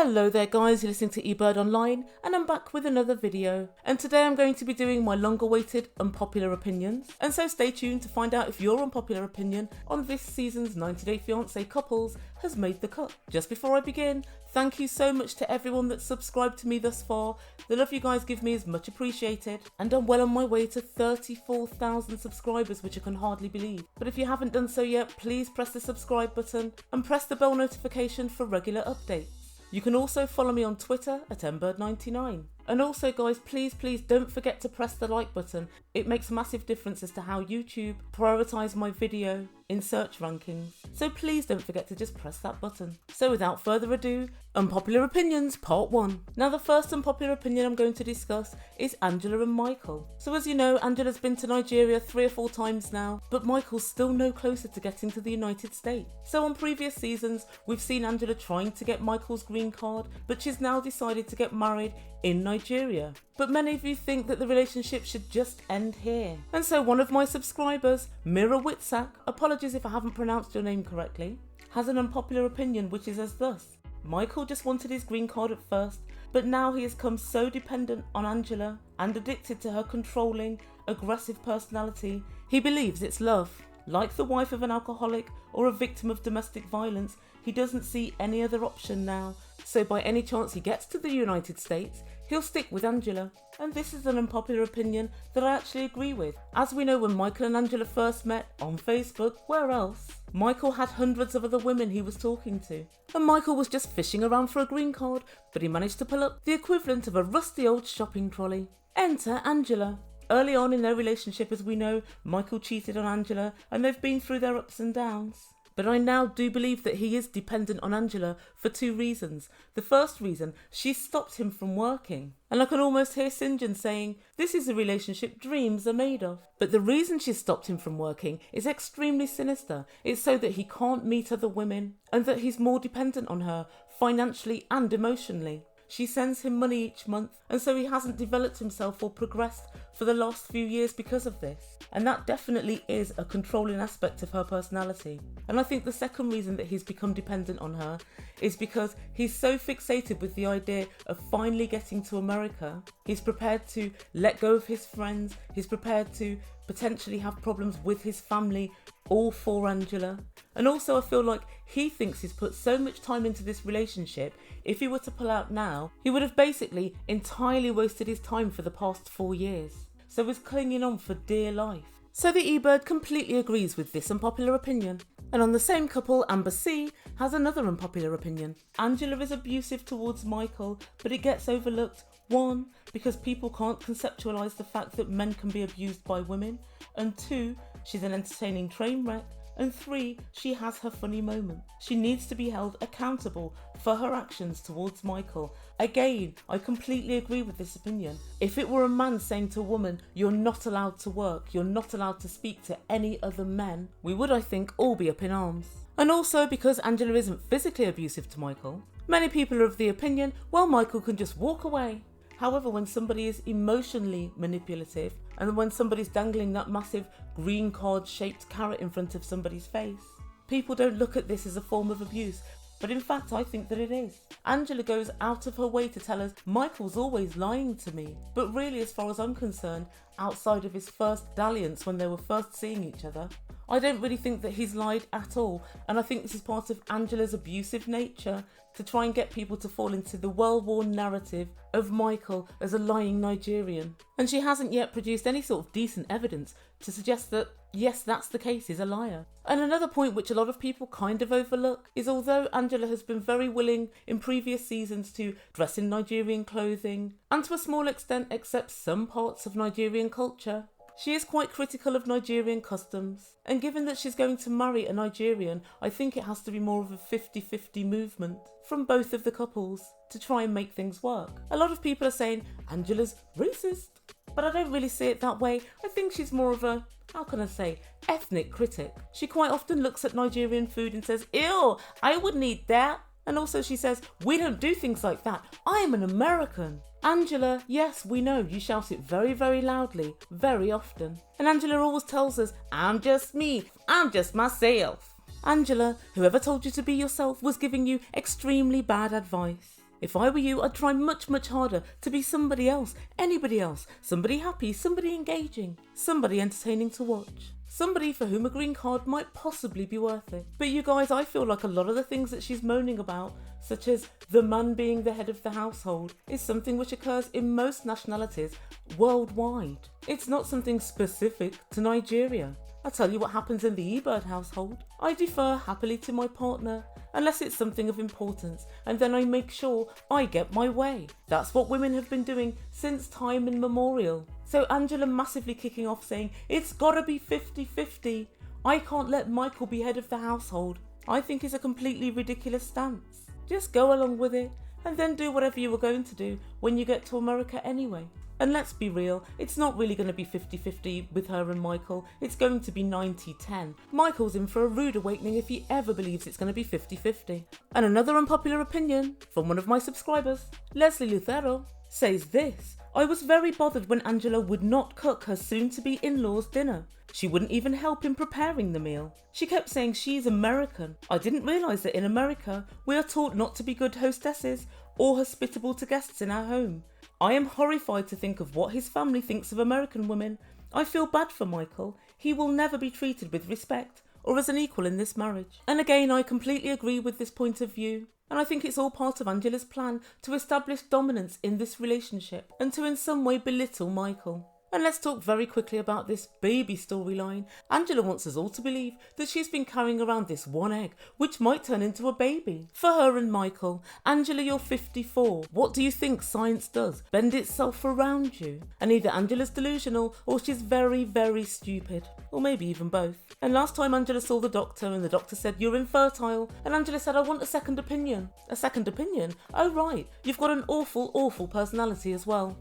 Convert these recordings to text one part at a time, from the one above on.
Hello there guys, you're listening to Ebird Online and I'm back with another video. And today I'm going to be doing my long awaited unpopular opinions. And so stay tuned to find out if your unpopular opinion on this season's 90 Day Fiancé couples has made the cut. Just before I begin, thank you so much to everyone that's subscribed to me thus far. The love you guys give me is much appreciated. And I'm well on my way to 34,000 subscribers, which I can hardly believe. But if you haven't done so yet, please press the subscribe button and press the bell notification for regular updates. You can also follow me on Twitter at Ebird99. And also guys, please don't forget to press the like button. It makes a massive difference as to how YouTube prioritise my video in search rankings. So please don't forget to just press that button. So without further ado, Unpopular Opinions Part 1. Now the first unpopular opinion I'm going to discuss is Angela and Michael. So as you know, Angela's been to Nigeria 3 or 4 times now, but Michael's still no closer to getting to the United States. So on previous seasons, we've seen Angela trying to get Michael's green card, but she's now decided to get married in Nigeria. But many of you think that the relationship should just end here. And so one of my subscribers, Mira Witsack, apologies if I haven't pronounced your name correctly, has an unpopular opinion which is as thus. Michael just wanted his green card at first, but now he has become so dependent on Angela and addicted to her controlling, aggressive personality, he believes it's love. Like the wife of an alcoholic or a victim of domestic violence, he doesn't see any other option now. So by any chance he gets to the United States, he'll stick with Angela. And this is an unpopular opinion that I actually agree with. As we know, when Michael and Angela first met on Facebook, where else? Michael had hundreds of other women he was talking to. And Michael was just fishing around for a green card, but he managed to pull up the equivalent of a rusty old shopping trolley. Enter Angela. Early on in their relationship, as we know, Michael cheated on Angela and they've been through their ups and downs. But I now do believe that he is dependent on Angela for 2 reasons. The first reason, she stopped him from working. And I can almost hear Syngin saying, this is a relationship dreams are made of. But the reason she stopped him from working is extremely sinister. It's so that he can't meet other women and that he's more dependent on her financially and emotionally. She sends him money each month, and so he hasn't developed himself or progressed for the last few years because of this. And that definitely is a controlling aspect of her personality. And I think the second reason that he's become dependent on her is because he's so fixated with the idea of finally getting to America. He's prepared to let go of his friends. He's prepared to potentially have problems with his family, all for Angela. And also I feel like he thinks he's put so much time into this relationship, if he were to pull out now, he would have basically entirely wasted his time for the past 4 years. So he's clinging on for dear life. So the Ebird completely agrees with this unpopular opinion. And on the same couple, Amber C has another unpopular opinion. Angela is abusive towards Michael, but it gets overlooked. 1, because people can't conceptualise the fact that men can be abused by women. And 2, she's an entertaining train wreck. And 3, she has her funny moments. She needs to be held accountable for her actions towards Michael. Again, I completely agree with this opinion. If it were a man saying to a woman, you're not allowed to work, you're not allowed to speak to any other men, we would, I think, all be up in arms. And also because Angela isn't physically abusive to Michael, many people are of the opinion, well, Michael can just walk away. However, when somebody is emotionally manipulative and when somebody's dangling that massive green card shaped carrot in front of somebody's face, people don't look at this as a form of abuse. But in fact, I think that it is. Angela goes out of her way to tell us, Michael's always lying to me. But really, as far as I'm concerned, outside of his first dalliance when they were first seeing each other, I don't really think that he's lied at all. And I think this is part of Angela's abusive nature to try and get people to fall into the well-worn narrative of Michael as a lying Nigerian. And she hasn't yet produced any sort of decent evidence to suggest that, yes, that's the case, he's a liar. And another point which a lot of people kind of overlook is although Angela has been very willing in previous seasons to dress in Nigerian clothing and to a small extent accept some parts of Nigerian culture, she is quite critical of Nigerian customs. And given that she's going to marry a Nigerian, I think it has to be more of a 50-50 movement from both of the couples to try and make things work. A lot of people are saying Angela's racist, but I don't really see it that way. I think she's more of a, how can I say, ethnic critic. She quite often looks at Nigerian food and says, ew, I wouldn't eat that. And also she says, we don't do things like that. I'm an American. Angela, yes, we know, you shout it very, very loudly, very often. And Angela always tells us, I'm just me, I'm just myself. Angela, whoever told you to be yourself was giving you extremely bad advice. If I were you, I'd try much, much harder to be somebody else, anybody else, somebody happy, somebody engaging, somebody entertaining to watch. Somebody for whom a green card might possibly be worth it. But you guys, I feel like a lot of the things that she's moaning about, such as the man being the head of the household, is something which occurs in most nationalities worldwide. It's not something specific to Nigeria. I'll tell you what happens in the Ebird household. I defer happily to my partner, unless it's something of importance, and then I make sure I get my way. That's what women have been doing since time immemorial. So Angela massively kicking off saying, it's gotta be 50-50. I can't let Michael be head of the household, I think is a completely ridiculous stance. Just go along with it, and then do whatever you were going to do when you get to America anyway. And let's be real, it's not really going to be 50-50 with her and Michael, it's going to be 90-10. Michael's in for a rude awakening if he ever believes it's going to be 50-50. And another unpopular opinion from one of my subscribers, Leslie Lucero, says this: I was very bothered when Angela would not cook her soon-to-be in-laws dinner. She wouldn't even help in preparing the meal. She kept saying she's American. I didn't realise that in America, we are taught not to be good hostesses or hospitable to guests in our home. I am horrified to think of what his family thinks of American women. I feel bad for Michael. He will never be treated with respect or as an equal in this marriage. And again, I completely agree with this point of view. And I think it's all part of Angela's plan to establish dominance in this relationship and to in some way belittle Michael. And let's talk very quickly about this baby storyline. Angela wants us all to believe that she's been carrying around this one egg, which might turn into a baby. For her and Michael, Angela, you're 54. What do you think science does? Bend itself around you. And either Angela's delusional or she's very, very stupid. Or maybe even both. And last time Angela saw the doctor and the doctor said, you're infertile. And Angela said, I want a second opinion. A second opinion? Oh right, you've got an awful, awful personality as well.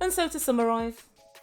And so to summarise,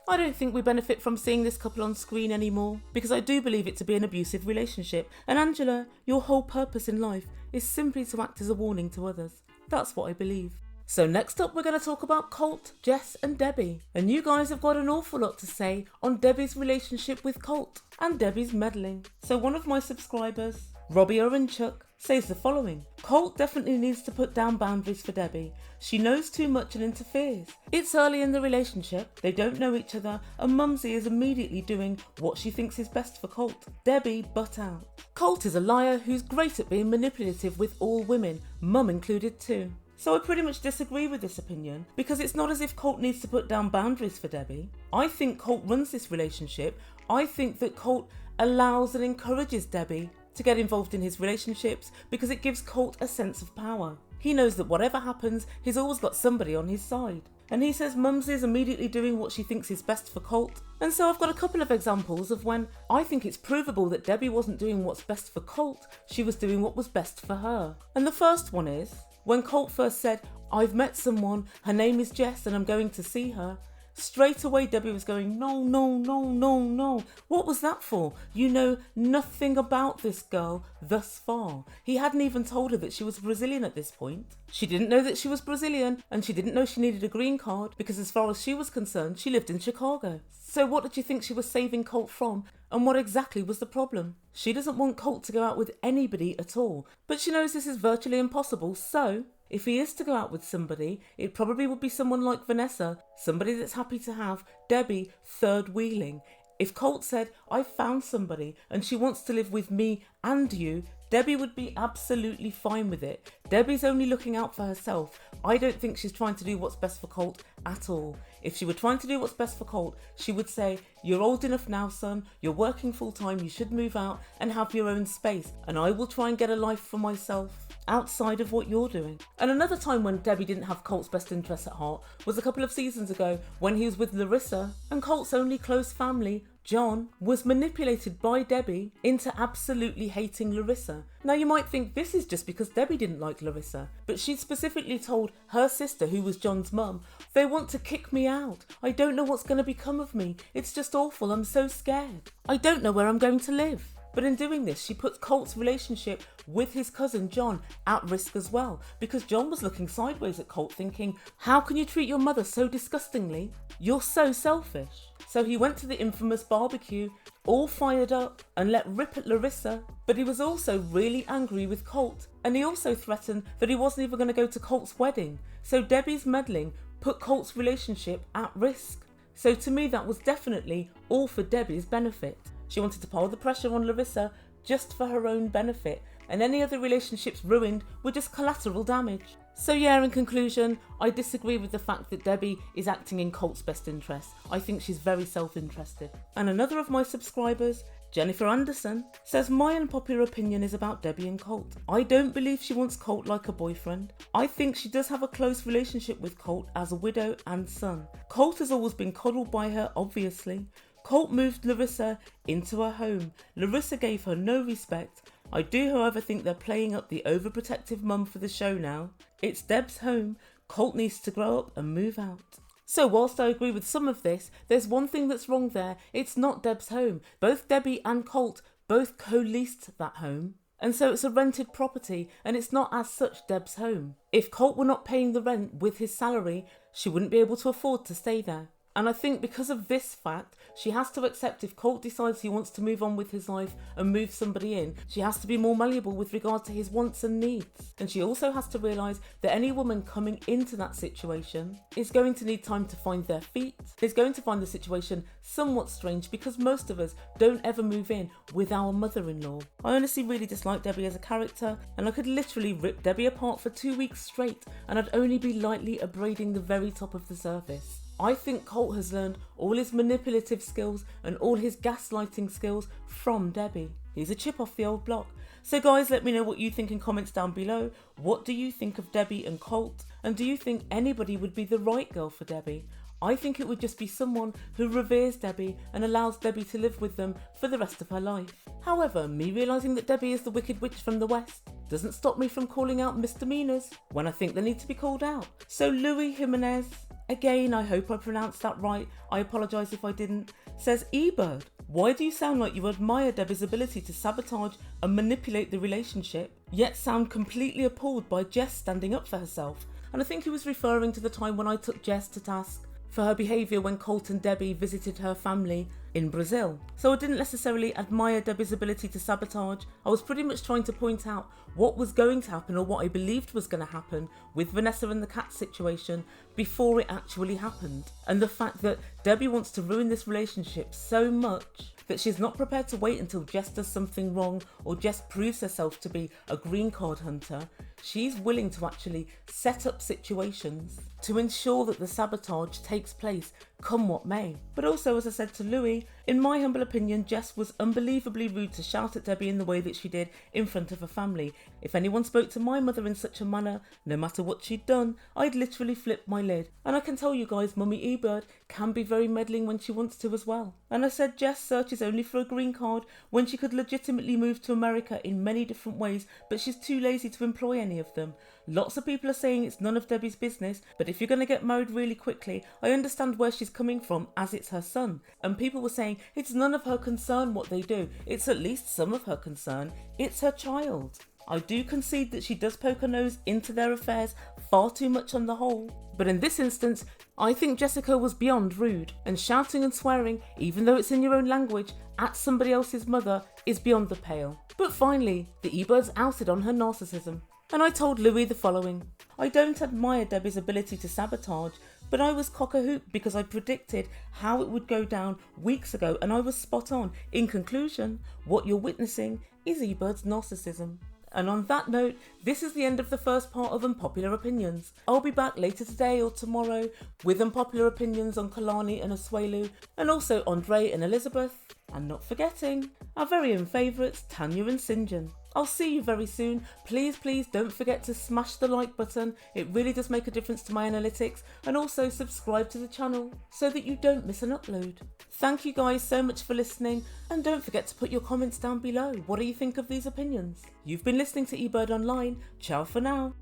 I don't think we benefit from seeing this couple on screen anymore, because I do believe it to be an abusive relationship. And Angela, your whole purpose in life is simply to act as a warning to others. That's what I believe. So next up, we're going to talk about Colt, Jess and Debbie. And you guys have got an awful lot to say on Debbie's relationship with Colt and Debbie's meddling. So one of my subscribers, Robbie Orenchuk, says the following: Colt definitely needs to put down boundaries for Debbie. She knows too much and interferes. It's early in the relationship, they don't know each other, and Mumsy is immediately doing what she thinks is best for Colt. Debbie, butt out. Colt is a liar who's great at being manipulative with all women, Mum included too. So I pretty much disagree with this opinion, because it's not as if Colt needs to put down boundaries for Debbie. I think Colt runs this relationship. I think that Colt allows and encourages Debbie to get involved in his relationships because it gives Colt a sense of power. He knows that whatever happens, he's always got somebody on his side. And he says Mumsy is immediately doing what she thinks is best for Colt. And so I've got a couple of examples of when I think it's provable that Debbie wasn't doing what's best for Colt, she was doing what was best for her. And the first one is when Colt first said, I've met someone, her name is Jess and I'm going to see her. Straight away Debbie was going, no, no, no, no, no. What was that for? You know nothing about this girl thus far. He hadn't even told her that she was Brazilian at this point. She didn't know that she was Brazilian, and she didn't know she needed a green card because as far as she was concerned, she lived in Chicago. So what did you think she was saving Colt from? And what exactly was the problem? She doesn't want Colt to go out with anybody at all, but she knows this is virtually impossible, so if he is to go out with somebody, it probably would be someone like Vanessa, somebody that's happy to have Debbie third wheeling. If Colt said, I found somebody and she wants to live with me and you, Debbie would be absolutely fine with it. Debbie's only looking out for herself. I don't think she's trying to do what's best for Colt at all. If she were trying to do what's best for Colt, she would say, you're old enough now, son, you're working full time, you should move out and have your own space, and I will try and get a life for myself outside of what you're doing. And another time when Debbie didn't have Colt's best interests at heart was a couple of seasons ago when he was with Larissa, and Colt's only close family, John, was manipulated by Debbie into absolutely hating Larissa. Now you might think this is just because Debbie didn't like Larissa, but she specifically told her sister, who was John's mum, they want to kick me out. I don't know what's going to become of me. It's just awful. I'm so scared. I don't know where I'm going to live. But in doing this, she puts Colt's relationship with his cousin John at risk as well, because John was looking sideways at Colt thinking, how can you treat your mother so disgustingly? You're so selfish. So he went to the infamous barbecue, all fired up and let rip at Larissa, but he was also really angry with Colt, and he also threatened that he wasn't even going to go to Colt's wedding. So Debbie's meddling put Colt's relationship at risk. So to me, that was definitely all for Debbie's benefit. She wanted to pile the pressure on Larissa just for her own benefit, and any other relationships ruined were just collateral damage. So yeah, in conclusion, I disagree with the fact that Debbie is acting in Colt's best interest. I think she's very self-interested. And another of my subscribers, Jennifer Anderson, says my unpopular opinion is about Debbie and Colt. I don't believe she wants Colt like a boyfriend. I think she does have a close relationship with Colt as a widow and son. Colt has always been coddled by her, obviously. Colt moved Larissa into her home. Larissa gave her no respect. I do, however, think they're playing up the overprotective mum for the show now. It's Deb's home. Colt needs to grow up and move out. So whilst I agree with some of this, there's one thing that's wrong there. It's not Deb's home. Both Debbie and Colt both co-leased that home. And so it's a rented property, and it's not as such Deb's home. If Colt were not paying the rent with his salary, she wouldn't be able to afford to stay there. And I think because of this fact, she has to accept if Colt decides he wants to move on with his life and move somebody in, she has to be more malleable with regard to his wants and needs. And she also has to realise that any woman coming into that situation is going to need time to find their feet, is going to find the situation somewhat strange, because most of us don't ever move in with our mother-in-law. I honestly really dislike Debbie as a character, and I could literally rip Debbie apart for 2 weeks straight and I'd only be lightly abrading the very top of the surface. I think Colt has learned all his manipulative skills and all his gaslighting skills from Debbie. He's a chip off the old block. So guys, let me know what you think in comments down below. What do you think of Debbie and Colt? And do you think anybody would be the right girl for Debbie? I think it would just be someone who reveres Debbie and allows Debbie to live with them for the rest of her life. However, me realising that Debbie is the Wicked Witch from the West doesn't stop me from calling out misdemeanours when I think they need to be called out. So Louis Jimenez, again, I hope I pronounced that right, I apologise if I didn't, says, Ebird, why do you sound like you admire Debbie's ability to sabotage and manipulate the relationship, yet sound completely appalled by Jess standing up for herself? And I think he was referring to the time when I took Jess to task for her behaviour when Colt and Debbie visited her family in Brazil. So I didn't necessarily admire Debbie's ability to sabotage. I was pretty much trying to point out what was going to happen, or what I believed was going to happen with Vanessa and the cat situation before it actually happened. And the fact that Debbie wants to ruin this relationship so much that she's not prepared to wait until Jess does something wrong or Jess proves herself to be a green card hunter. She's willing to actually set up situations to ensure that the sabotage takes place, come what may. But also, as I said to Louis, in my humble opinion, Jess was unbelievably rude to shout at Debbie in the way that she did in front of her family. If anyone spoke to my mother in such a manner, no matter what she'd done, I'd literally flip my lid. And I can tell you guys, Mummy Ebird can be very meddling when she wants to as well. And I said Jess searches only for a green card when she could legitimately move to America in many different ways, but she's too lazy to employ any of them. Lots of people are saying it's none of Debbie's business, but if you're going to get married really quickly, I understand where she's coming from, as it's her son. And people were saying it's none of her concern what they do. It's at least some of her concern. It's her child. I do concede that she does poke her nose into their affairs far too much on the whole. But in this instance, I think Jessica was beyond rude, and shouting and swearing, even though it's in your own language, at somebody else's mother is beyond the pale. But finally, the Ebird's outed on her narcissism. And I told Louis the following: I don't admire Debbie's ability to sabotage, but I was cock-a-hoop because I predicted how it would go down weeks ago, and I was spot on. In conclusion, what you're witnessing is Ebird's narcissism. And on that note, this is the end of the first part of Unpopular Opinions. I'll be back later today or tomorrow with unpopular opinions on Kalani and Asuelu, and also Andrei and Elizabeth, and not forgetting our very own favourites, Tania and Syngin. I'll see you very soon. Please don't forget to smash the like button. It really does make a difference to my analytics. And also subscribe to the channel so that you don't miss an upload. Thank you guys so much for listening, and don't forget to put your comments down below. What do you think of these opinions? You've been listening to Ebird Online. Ciao for now.